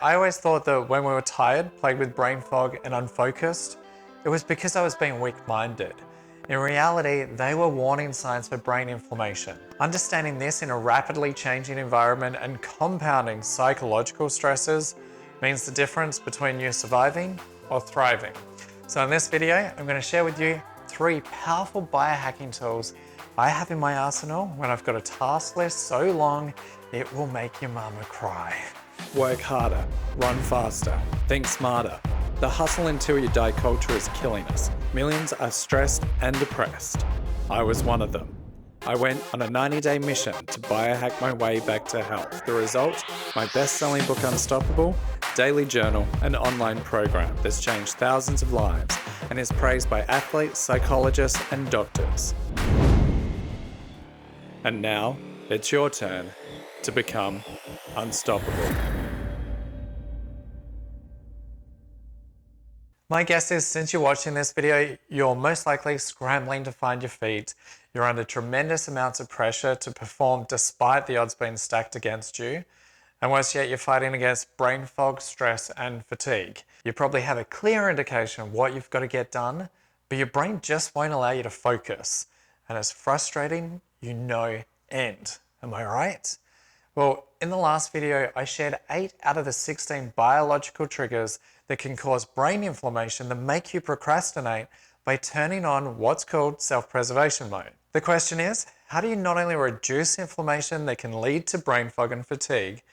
I always thought that when we were tired, plagued with brain fog and unfocused, it was because I was being weak-minded. In reality, they were warning signs for brain inflammation. Understanding this in a rapidly changing environment and compounding psychological stresses means the difference between you surviving or thriving. So in this video, I'm going to share with you 3 powerful biohacking tools I have in my arsenal when I've got a task list so long it will make your mama cry. Work harder, run faster, think smarter. The hustle until you die culture is killing us. Millions are stressed and depressed. I was one of them. I went on a 90-day mission to biohack my way back to health. The result? My best-selling book Unstoppable, daily journal, and online program that's changed thousands of lives and is praised by athletes, psychologists, and doctors. And now, it's your turn to become unstoppable. My guess is since you're watching this video, you're most likely scrambling to find your feet. You're under tremendous amounts of pressure to perform despite the odds being stacked against you. And worse yet, you're fighting against brain fog, stress, and fatigue. You probably have a clear indication of what you've got to get done, but your brain just won't allow you to focus. And it's frustrating, you know, end. Am I right? Well, in the last video, I shared 8 out of the 16 biological triggers that can cause brain inflammation that make you procrastinate by turning on what's called self-preservation mode. The question is, how do you not only reduce inflammation that can lead to brain fog and fatigue,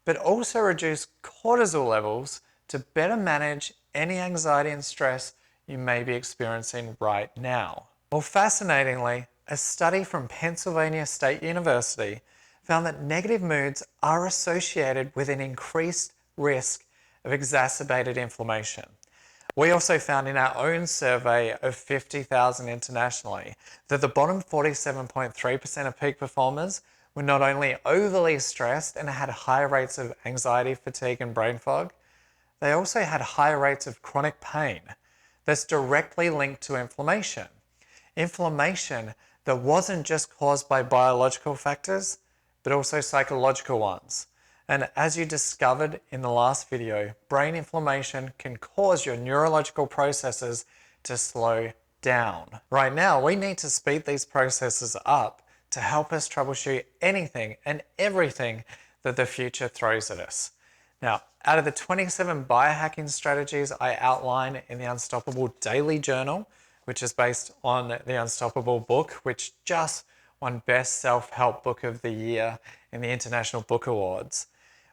but also reduce cortisol levels to better manage any anxiety and stress you may be experiencing right now? Well, fascinatingly, a study from Pennsylvania State University found that negative moods are associated with an increased risk of exacerbated inflammation. We also found in our own survey of 50,000 internationally that the bottom 47.3% of peak performers were not only overly stressed and had higher rates of anxiety, fatigue, and brain fog, they also had higher rates of chronic pain that's directly linked to inflammation. Inflammation that wasn't just caused by biological factors, but also psychological ones. And as you discovered in the last video, brain inflammation can cause your neurological processes to slow down. Right now, we need to speed these processes up to help us troubleshoot anything and everything that the future throws at us. Now, out of the 27 biohacking strategies I outline in the Unstoppable Daily Journal, which is based on the Unstoppable book, which just won Best Self-Help Book of the Year in the International Book Awards,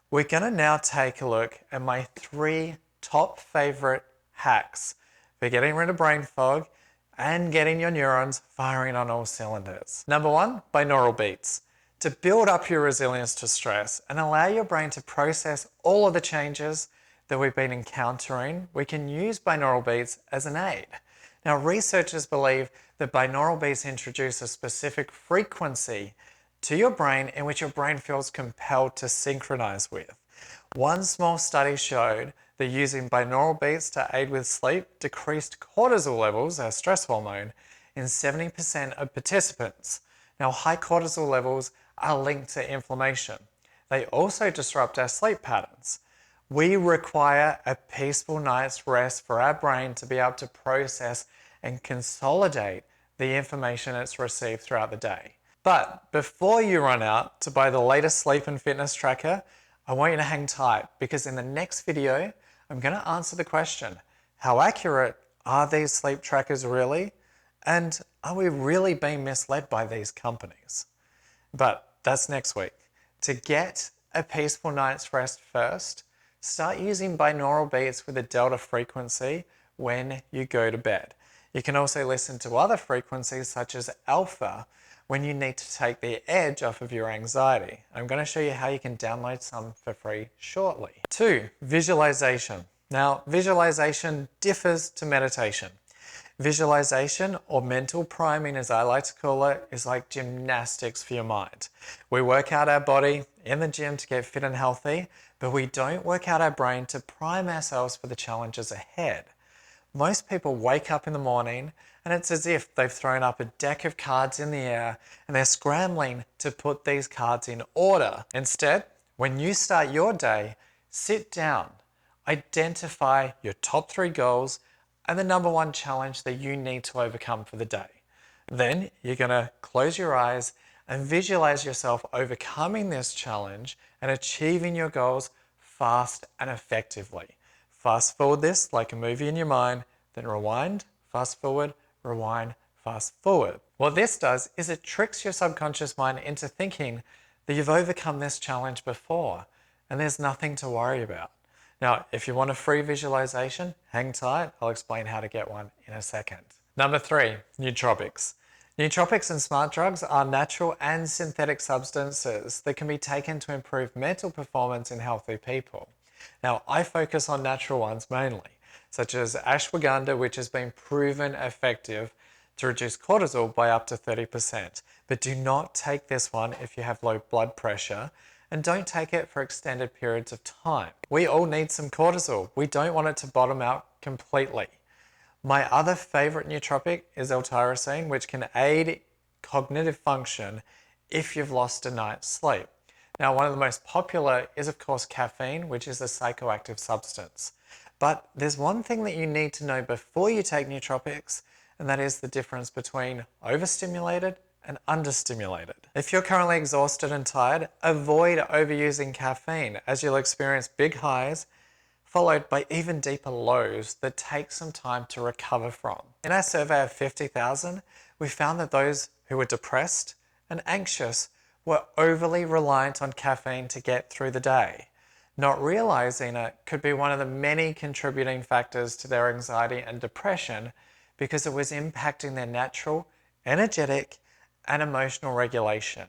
we're going to now take a look at my 3 top favorite hacks for getting rid of brain fog and getting your neurons firing on all cylinders. Number 1, binaural beats. To build up your resilience to stress and allow your brain to process all of the changes that we've been encountering, we can use binaural beats as an aid. Now, researchers believe that binaural beats introduce a specific frequency to your brain in which your brain feels compelled to synchronize with. One small study showed that using binaural beats to aid with sleep decreased cortisol levels, our stress hormone, in 70% of participants. Now, high cortisol levels are linked to inflammation. They also disrupt our sleep patterns. We require a peaceful night's rest for our brain to be able to process and consolidate the information it's received throughout the day. But before you run out to buy the latest sleep and fitness tracker, I want you to hang tight because in the next video, I'm going to answer the question, how accurate are these sleep trackers really? And are we really being misled by these companies? But that's next week. To get a peaceful night's rest first, start using binaural beats with a delta frequency when you go to bed. You can also listen to other frequencies such as alpha when you need to take the edge off of your anxiety. I'm going to show you how you can download some for free shortly. 2, visualization. Now, visualization differs to meditation. Visualization, or mental priming as I like to call it, is like gymnastics for your mind. We work out our body in the gym to get fit and healthy, but we don't work out our brain to prime ourselves for the challenges ahead. Most people wake up in the morning and it's as if they've thrown up a deck of cards in the air and they're scrambling to put these cards in order. Instead, when you start your day, Sit down, identify your top 3 goals and the number 1 challenge that you need to overcome for the day. Then you're going to close your eyes and visualize yourself overcoming this challenge and achieving your goals fast and effectively. Fast forward this like a movie in your mind, then rewind, fast forward, rewind, fast forward. What this does is it tricks your subconscious mind into thinking that you've overcome this challenge before and there's nothing to worry about. Now, if you want a free visualization, hang tight. I'll explain how to get one in a second. Number 3, nootropics. Nootropics and smart drugs are natural and synthetic substances that can be taken to improve mental performance in healthy people. Now, I focus on natural ones mainly, such as ashwagandha, which has been proven effective to reduce cortisol by up to 30%. But do not take this one if you have low blood pressure, and don't take it for extended periods of time. We all need some cortisol. We don't want it to bottom out completely. My other favorite nootropic is L-tyrosine, which can aid cognitive function if you've lost a night's sleep. Now, one of the most popular is, of course, caffeine, which is a psychoactive substance. But there's one thing that you need to know before you take nootropics, and that is the difference between overstimulated and understimulated. If you're currently exhausted and tired, avoid overusing caffeine, as you'll experience big highs followed by even deeper lows that take some time to recover from. In our survey of 50,000, we found that those who were depressed and anxious were overly reliant on caffeine to get through the day. Not realizing it could be one of the many contributing factors to their anxiety and depression because it was impacting their natural, energetic, and emotional regulation.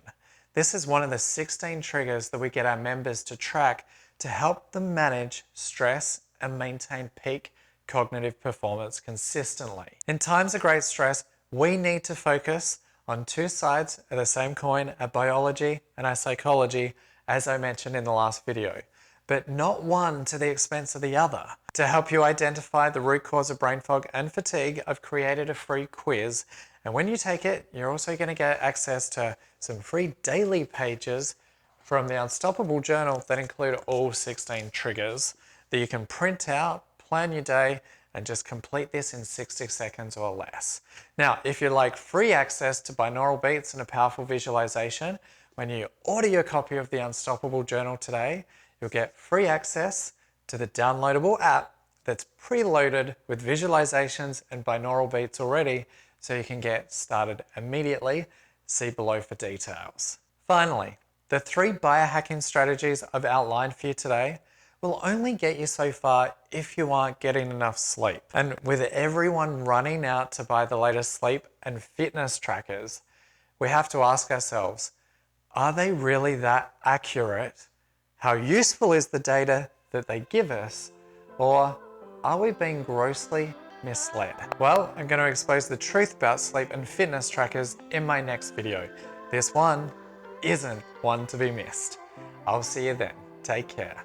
This is one of the 16 triggers that we get our members to track to help them manage stress and maintain peak cognitive performance consistently. In times of great stress, we need to focus on 2 sides of the same coin, our biology and our psychology, as I mentioned in the last video, but not one to the expense of the other. To help you identify the root cause of brain fog and fatigue, I've created a free quiz. And when you take it, you're also going to get access to some free daily pages from the Unstoppable Journal that include all 16 triggers that you can print out, plan your day, and just complete this in 60 seconds or less. Now, if you'd like free access to binaural beats and a powerful visualization, when you order your copy of the Unstoppable Journal today, you'll get free access to the downloadable app that's preloaded with visualizations and binaural beats already, so you can get started immediately. See below for details. Finally, the 3 biohacking strategies I've outlined for you today will only get you so far if you aren't getting enough sleep. And with everyone running out to buy the latest sleep and fitness trackers, we have to ask ourselves, are they really that accurate? How useful is the data that they give us? Or are we being grossly misled? Well, I'm going to expose the truth about sleep and fitness trackers in my next video. This one isn't one to be missed. I'll see you then. Take care.